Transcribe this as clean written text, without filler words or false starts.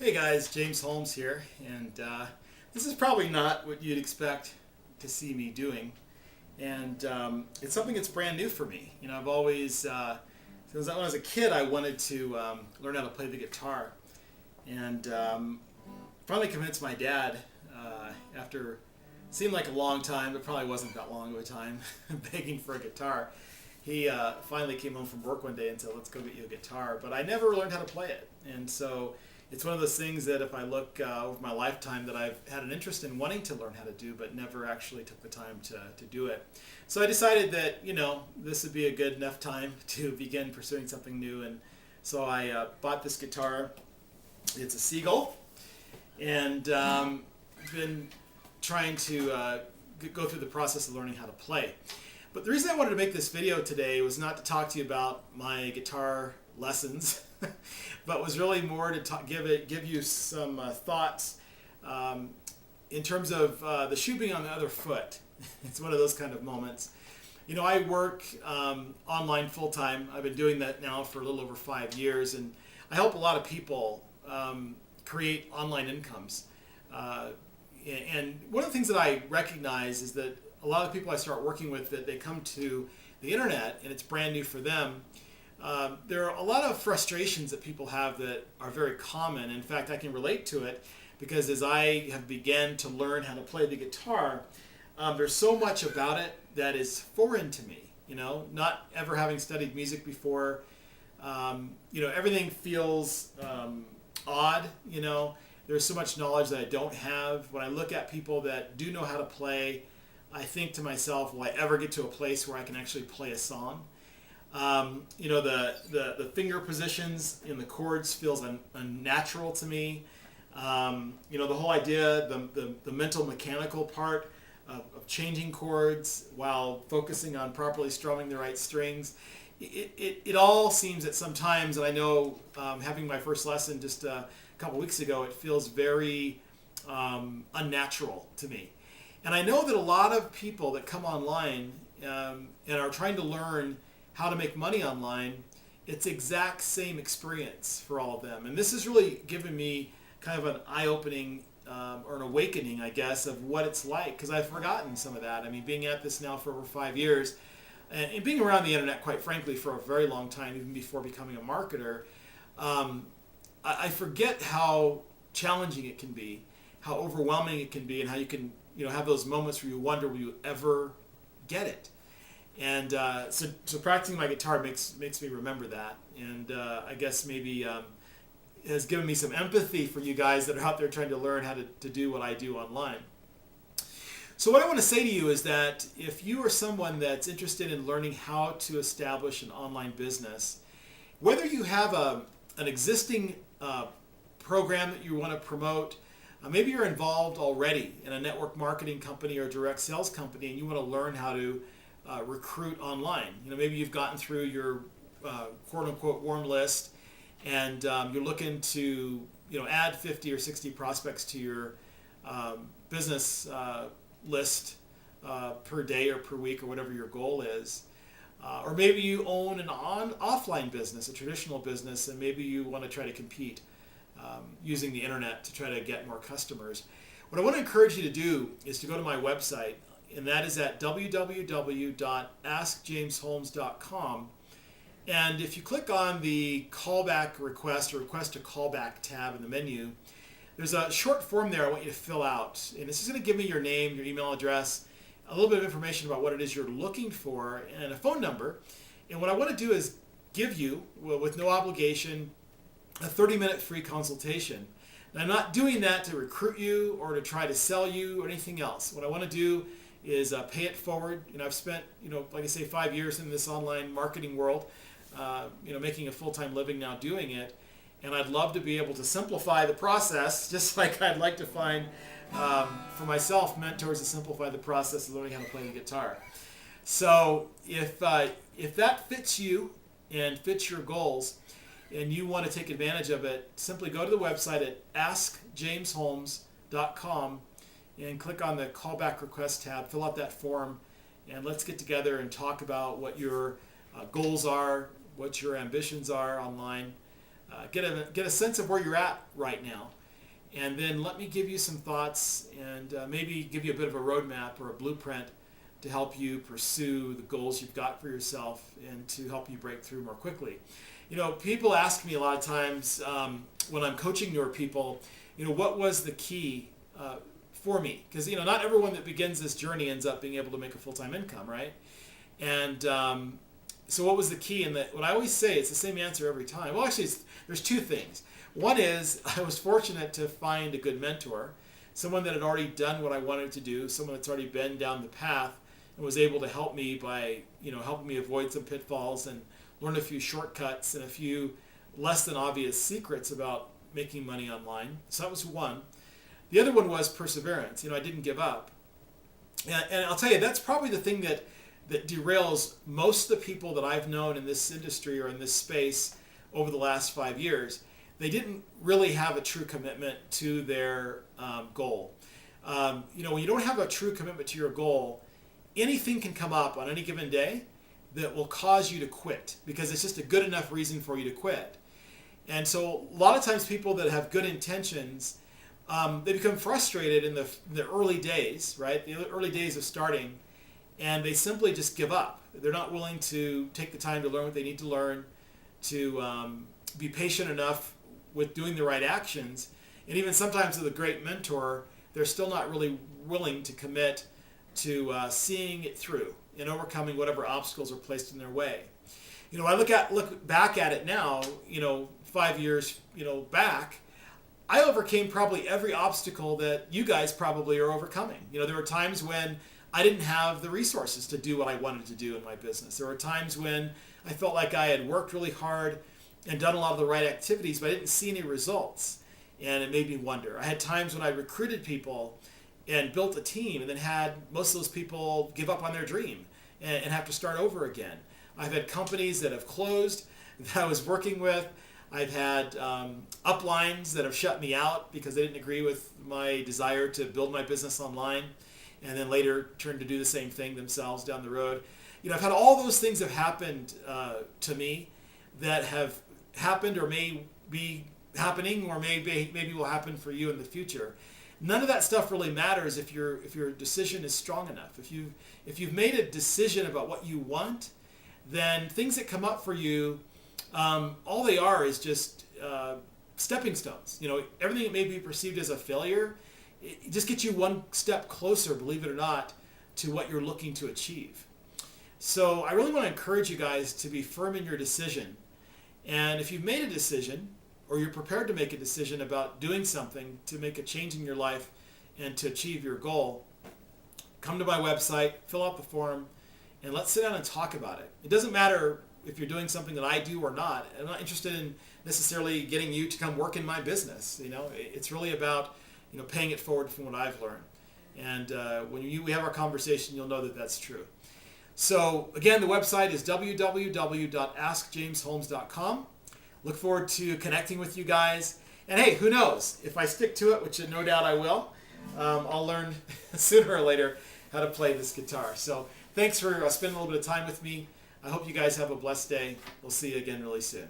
Hey guys, James Holmes here, and this is probably not what you'd expect to see me doing, and it's something that's brand new for me. You know, I've always, since I was a kid, I wanted to learn how to play the guitar, and finally convinced my dad after seemed like a long time, but probably wasn't that long of a time, begging for a guitar. He finally came home from work one day and said, "Let's go get you a guitar." But I never learned how to play it, and so it's one of those things that if I look over my lifetime that I've had an interest in wanting to learn how to do, but never actually took the time to do it. So I decided that, you know, this would be a good enough time to begin pursuing something new, and so I bought this guitar. It's a Seagull, and been trying to go through the process of learning how to play. But the reason I wanted to make this video today was not to talk to you about my guitar lessons, but was really more to give you some thoughts in terms of the shoe being on the other foot. It's one of those kind of moments. You know, I work online full-time. I've been doing that now for a little over 5 years, and I help a lot of people create online incomes. And one of the things that I recognize is that a lot of the people I start working with, that they come to the internet and it's brand new for them. There are a lot of frustrations that people have that are very common. In fact, I can relate to it because as I have begun to learn how to play the guitar, there's so much about it that is foreign to me. You know, not ever having studied music before. You know, everything feels odd. You know, there's so much knowledge that I don't have. When I look at people that do know how to play, I think to myself, will I ever get to a place where I can actually play a song? You know, the finger positions in the chords feels unnatural to me. You know, the whole idea, the mental mechanical part of changing chords while focusing on properly strumming the right strings. It all seems at some times, and I know having my first lesson just a couple weeks ago, it feels very unnatural to me. And I know that a lot of people that come online and are trying to learn how to make money online, it's the exact same experience for all of them. And this has really given me kind of an eye-opening or an awakening, I guess, of what it's like, because I've forgotten some of that. I mean, being at this now for over 5 years and being around the internet, quite frankly, for a very long time, even before becoming a marketer, I forget how challenging it can be, how overwhelming it can be, and how you can, you know, have those moments where you wonder, will you ever get it? And so practicing my guitar makes me remember that, and I guess maybe has given me some empathy for you guys that are out there trying to learn how to do what I do online. So what I want to say to you is that if you are someone that's interested in learning how to establish an online business, whether you have an existing program that you want to promote, maybe you're involved already in a network marketing company or a direct sales company and you want to learn how to recruit online. You know, maybe you've gotten through your quote-unquote warm list and you're looking to, you know, add 50 or 60 prospects to your business list per day or per week or whatever your goal is. Or maybe you own an offline business, a traditional business, and maybe you want to try to compete using the internet to try to get more customers. What I want to encourage you to do is to go to my website, and that is at www.askjamesholmes.com. And if you click on the callback request or request a callback tab in the menu, there's a short form there I want you to fill out. And it's just going to give me your name, your email address, a little bit of information about what it is you're looking for, and a phone number. And what I want to do is give you, with no obligation, a 30-minute free consultation. And I'm not doing that to recruit you or to try to sell you or anything else. What I want to do is pay it forward. You know, I've spent, you know, like I say, 5 years in this online marketing world, you know, making a full-time living now doing it. And I'd love to be able to simplify the process, just like I'd like to find for myself mentors to simplify the process of learning how to play the guitar. So if that fits you and fits your goals, and you want to take advantage of it, simply go to the website at askjamesholmes.com and click on the callback request tab, fill out that form, and let's get together and talk about what your goals are, what your ambitions are online. Get a sense of where you're at right now. and then let me give you some thoughts and maybe give you a bit of a roadmap or a blueprint to help you pursue the goals you've got for yourself and to help you break through more quickly. People ask me a lot of times when I'm coaching newer people, what was the key for me? Because, not everyone that begins this journey ends up being able to make a full-time income, right? And so what was the key? And what I always say, it's the same answer every time. Well, actually, there's two things. One is I was fortunate to find a good mentor, someone that had already done what I wanted to do, someone that's already been down the path and was able to help me by, helping me avoid some pitfalls and learn a few shortcuts and a few less than obvious secrets about making money online. So that was one. The other one was perseverance. I didn't give up. And I'll tell you, that's probably the thing that derails most of the people that I've known in this industry or in this space over the last 5 years. They didn't really have a true commitment to their goal. When you don't have a true commitment to your goal, anything can come up on any given day that will cause you to quit because it's just a good enough reason for you to quit. And so a lot of times people that have good intentions, they become frustrated in the early days, right? The early days of starting, and they simply just give up. They're not willing to take the time to learn what they need to learn, to be patient enough with doing the right actions. And even sometimes with a great mentor, they're still not really willing to commit to seeing it through and overcoming whatever obstacles are placed in their way. I look back at it now, 5 years, back, I overcame probably every obstacle that you guys probably are overcoming. There were times when I didn't have the resources to do what I wanted to do in my business. There were times when I felt like I had worked really hard and done a lot of the right activities, but I didn't see any results. And it made me wonder. I had times when I recruited people and built a team and then had most of those people give up on their dream and have to start over again. I've had companies that have closed that I was working with. I've had uplines that have shut me out because they didn't agree with my desire to build my business online and then later turned to do the same thing themselves down the road. I've had all those things have happened to me that have happened or may be happening or maybe will happen for you in the future. None of that stuff really matters if your decision is strong enough. If you've made a decision about what you want, then things that come up for you, all they are is just stepping stones. Everything that may be perceived as a failure, it just gets you one step closer, believe it or not, to what you're looking to achieve. So I really want to encourage you guys to be firm in your decision. And if you've made a decision, or you're prepared to make a decision about doing something to make a change in your life and to achieve your goal, come to my website, fill out the form, and let's sit down and talk about it. It doesn't matter if you're doing something that I do or not. I'm not interested in necessarily getting you to come work in my business. It's really about paying it forward from what I've learned. And when we have our conversation, you'll know that that's true. So again, the website is www.askjamesholmes.com. Look forward to connecting with you guys. And hey, who knows? If I stick to it, which no doubt I will, I'll learn sooner or later how to play this guitar. So thanks for spending a little bit of time with me. I hope you guys have a blessed day. We'll see you again really soon.